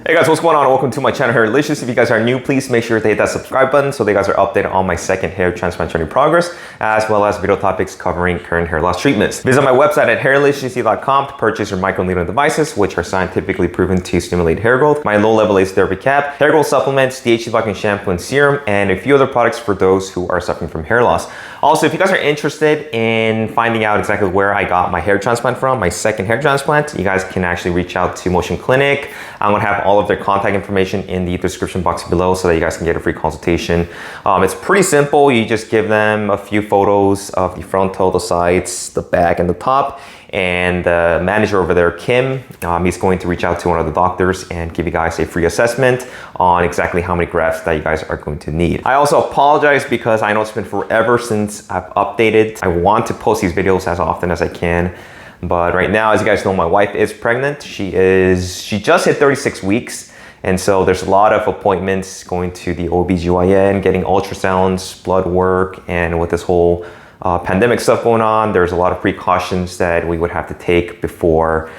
Hey guys, what's going on? Welcome to my channel, Hairlicious. If you guys are new, please make sure to hit that subscribe button so that you guys are updated on my second hair transplant journey progress, as well as video topics covering current hair loss treatments. Visit my website at hairliciousy.com to purchase your microneedling devices, which are scientifically proven to stimulate hair growth, my low-level lace therapy cap, hair growth supplements, DHT blocking shampoo and serum, and a few other products for those who are suffering from hair loss. Also, if you guys are interested in finding out exactly where I got my hair transplant from, my second hair transplant, you guys can actually reach out to Motion Clinic. I'm gonna have all of their contact information in the description box below so that you guys can get a free consultation. It's pretty simple. You just give them a few photos of the frontal, the sides, the back, and the top. And the manager over there, Kim, he's going to reach out to one of the doctors and give you guys a free assessment on exactly how many grafts that you guys are going to need. I also apologize because I know it's been forever since I've updated. I want to post these videos as often as I can. But right now, as you guys know, my wife is pregnant. She just hit 36 weeks. And so there's a lot of appointments going to the OBGYN, getting ultrasounds, blood work, and with this whole pandemic stuff going on, there's a lot of precautions that we would have to take before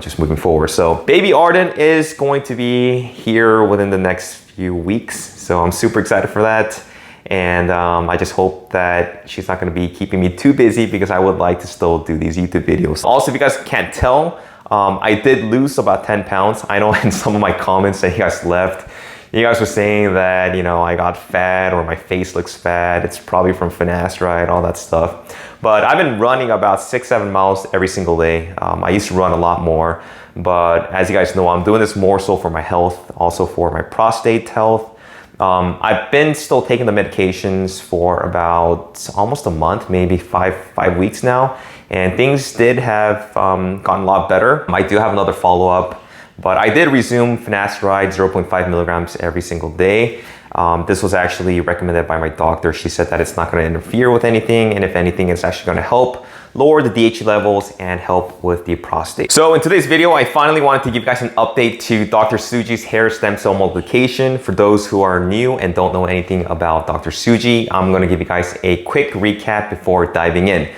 just moving forward. So baby Arden is going to be here within the next few weeks. So I'm super excited for that. And I just hope that she's not gonna be keeping me too busy because I would like to still do these YouTube videos. Also, if you guys can't tell, I did lose about 10 pounds. I know in some of my comments that you guys left, you guys were saying that, I got fat or my face looks fat. It's probably from finasteride, all that stuff. But I've been running about 6-7 miles every single day. I used to run a lot more, but as you guys know, I'm doing this more so for my health, also for my prostate health. I've been still taking the medications for about almost a month, maybe five weeks now. And things did have gotten a lot better. I do have another follow-up, but I did resume finasteride 0.5 milligrams every single day. This was actually recommended by my doctor. She said that it's not going to interfere with anything. And if anything, it's actually going to help lower the DHT levels and help with the prostate. So in today's video, I finally wanted to give you guys an update to Dr. Tsuji's hair stem cell multiplication. For those who are new and don't know anything about Dr. Tsuji, I'm going to give you guys a quick recap before diving in.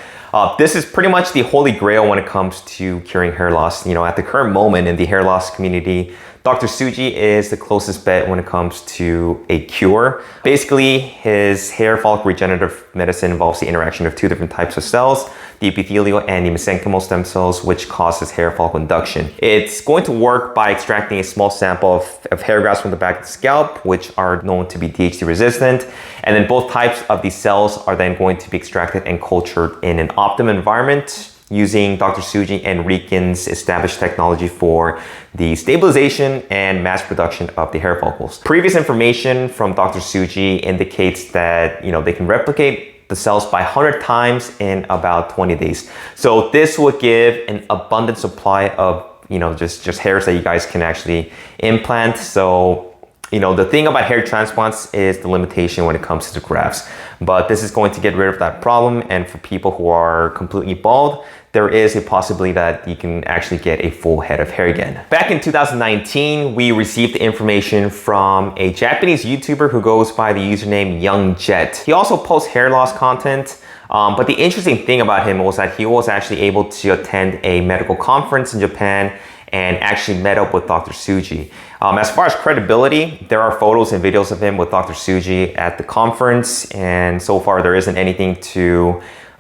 This is pretty much the holy grail when it comes to curing hair loss. At the current moment in the hair loss community, Dr. Tsuji is the closest bet when it comes to a cure. Basically, his hair follicle regenerative medicine involves the interaction of two different types of cells, the epithelial and the mesenchymal stem cells, which causes hair follicle induction. It's going to work by extracting a small sample of hair grafts from the back of the scalp, which are known to be DHT resistant. And then both types of these cells are then going to be extracted and cultured in an optimum environment using Dr. Tsuji and Riken's established technology for the stabilization and mass production of the hair follicles. Previous information from Dr. Tsuji indicates that they can replicate the cells by 100 times in about 20 days. So this would give an abundant supply of just hairs that you guys can actually implant. So the thing about hair transplants is the limitation when it comes to the grafts, but this is going to get rid of that problem. And for people who are completely bald, there is a possibility that you can actually get a full head of hair again. Back in 2019, we received information from a Japanese YouTuber who goes by the username Young Jet. He also posts hair loss content. But the interesting thing about him was that he was actually able to attend a medical conference in Japan and actually met up with Dr. Tsuji. As far as credibility, there are photos and videos of him with Dr. Tsuji at the conference, and so far there isn't anything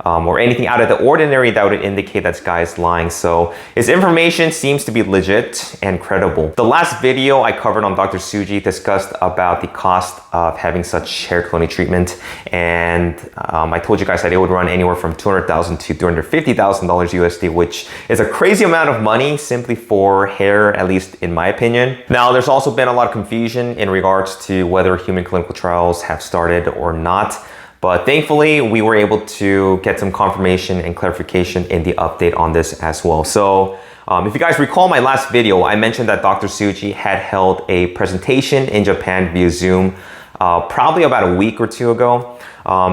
or anything out of the ordinary that would indicate that this guy is lying. So his information seems to be legit and credible. The last video I covered on Dr. Tsuji discussed about the cost of having such hair cloning treatment. And I told you guys that it would run anywhere from $200,000 to $250,000 USD, which is a crazy amount of money simply for hair, at least in my opinion. Now, there's also been a lot of confusion in regards to whether human clinical trials have started or not. But thankfully, we were able to get some confirmation and clarification in the update on this as well. So if you guys recall my last video, I mentioned that Dr. Tsuji had held a presentation in Japan via Zoom probably about a week or two ago.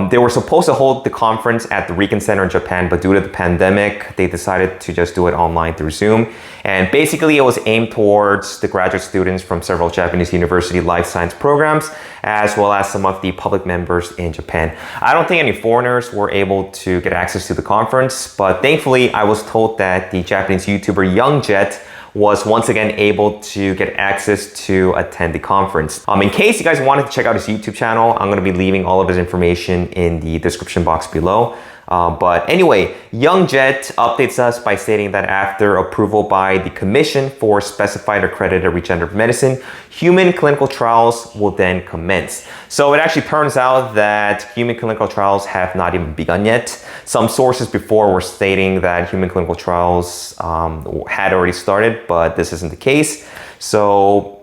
They were supposed to hold the conference at the Riken Center in Japan, but due to the pandemic, they decided to just do it online through Zoom. And basically, it was aimed towards the graduate students from several Japanese university life science programs, as well as some of the public members in Japan. I don't think any foreigners were able to get access to the conference, but thankfully, I was told that the Japanese YouTuber Young Jet was once again able to get access to attend the conference. In case you guys wanted to check out his YouTube channel, I'm going to be leaving all of his information in the description box below. But anyway, Young Jet updates us by stating that after approval by the Commission for Specified Accredited Regenerative Medicine, human clinical trials will then commence. So it actually turns out that human clinical trials have not even begun yet. Some sources before were stating that human clinical trials had already started, but this isn't the case. So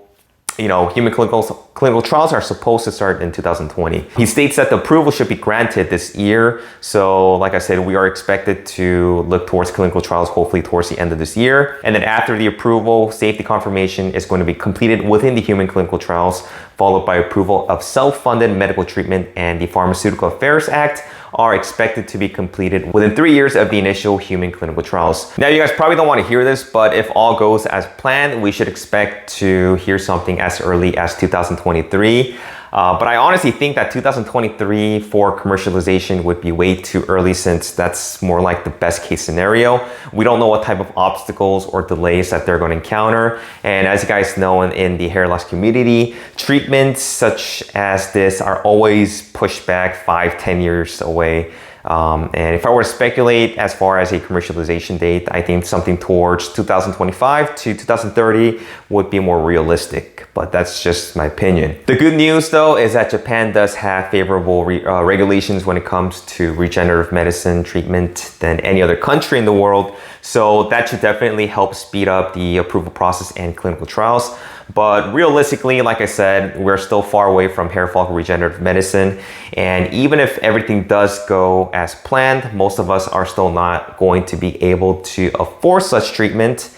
human clinical trials are supposed to start in 2020. He states that the approval should be granted this year. So like I said, we are expected to look towards clinical trials hopefully towards the end of this year. And then after the approval, safety confirmation is going to be completed within the human clinical trials, followed by approval of self-funded medical treatment, and the Pharmaceutical Affairs Act are expected to be completed within 3 years of the initial human clinical trials. Now, you guys probably don't want to hear this, but if all goes as planned, we should expect to hear something as early as 2023. But I honestly think that 2023 for commercialization would be way too early, since that's more like the best case scenario. We don't know what type of obstacles or delays that they're going to encounter. And as you guys know, in the hair loss community, treatments such as this are always pushed back 5-10 years away. And if I were to speculate as far as a commercialization date, I think something towards 2025 to 2030 would be more realistic, but that's just my opinion. The good news though is that Japan does have favorable regulations when it comes to regenerative medicine treatment than any other country in the world. So that should definitely help speed up the approval process and clinical trials. But realistically, like I said, we're still far away from hair follicle regenerative medicine. And even if everything does go as planned, most of us are still not going to be able to afford such treatment.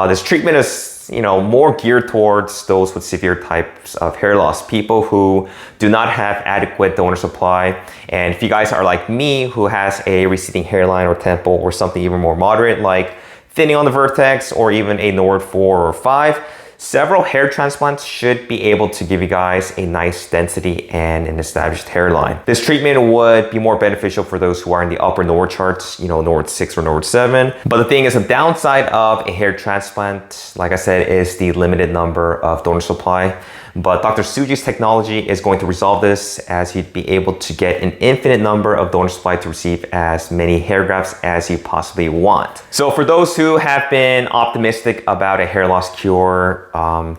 This treatment is more geared towards those with severe types of hair loss, people who do not have adequate donor supply. And if you guys are like me, who has a receding hairline or temple, or something even more moderate like thinning on the vertex, or even a NORD 4 or 5, several hair transplants should be able to give you guys a nice density and an established hairline. This treatment would be more beneficial for those who are in the upper NORD charts, NORD 6 or NORD 7. But the thing is, the downside of a hair transplant, like I said, is the limited number of donor supply. But Dr. Tsuji's technology is going to resolve this, as he'd be able to get an infinite number of donor supply to receive as many hair grafts as you possibly want. So for those who have been optimistic about a hair loss cure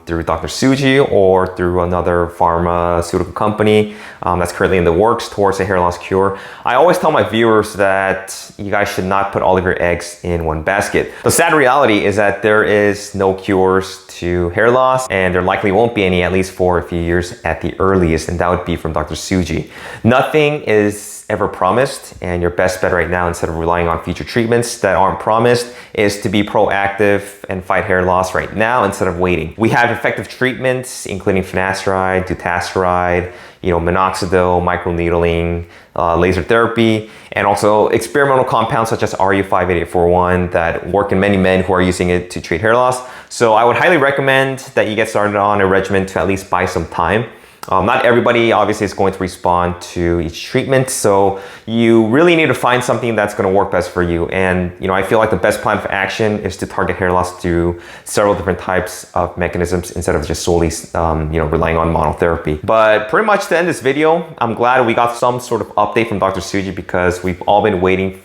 through Dr. Tsuji or through another pharmaceutical company that's currently in the works towards a hair loss cure, I always tell my viewers that you guys should not put all of your eggs in one basket. The sad reality is that there is no cures to hair loss, and there likely won't be any, at least for a few years at the earliest, and that would be from Dr. Tsuji. Nothing is ever promised, and your best bet right now, instead of relying on future treatments that aren't promised, is to be proactive and fight hair loss right now instead of waiting. We have effective treatments including finasteride, dutasteride, minoxidil, microneedling, laser therapy, and also experimental compounds such as RU58841 that work in many men who are using it to treat hair loss. So I would highly recommend that you get started on a regimen to at least buy some time. Not everybody obviously is going to respond to each treatment, so you really need to find something that's going to work best for you. And I feel like the best plan of action is to target hair loss through several different types of mechanisms instead of just solely relying on monotherapy. But pretty much to end this video, I'm glad we got some sort of update from Dr. Tsuji, because we've all been waiting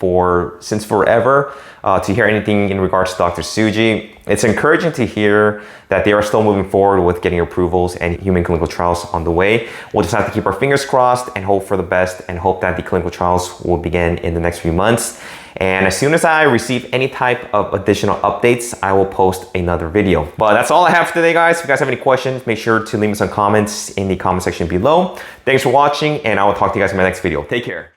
since forever to hear anything in regards to Dr. Tsuji. It's encouraging to hear that they are still moving forward with getting approvals and human clinical trials on the way. We'll just have to keep our fingers crossed and hope for the best, and hope that the clinical trials will begin in the next few months. And as soon as I receive any type of additional updates, I will post another video. But that's all I have for today, guys. If you guys have any questions, make sure to leave me some comments in the comment section below. Thanks for watching, and I will talk to you guys in my next video. Take care.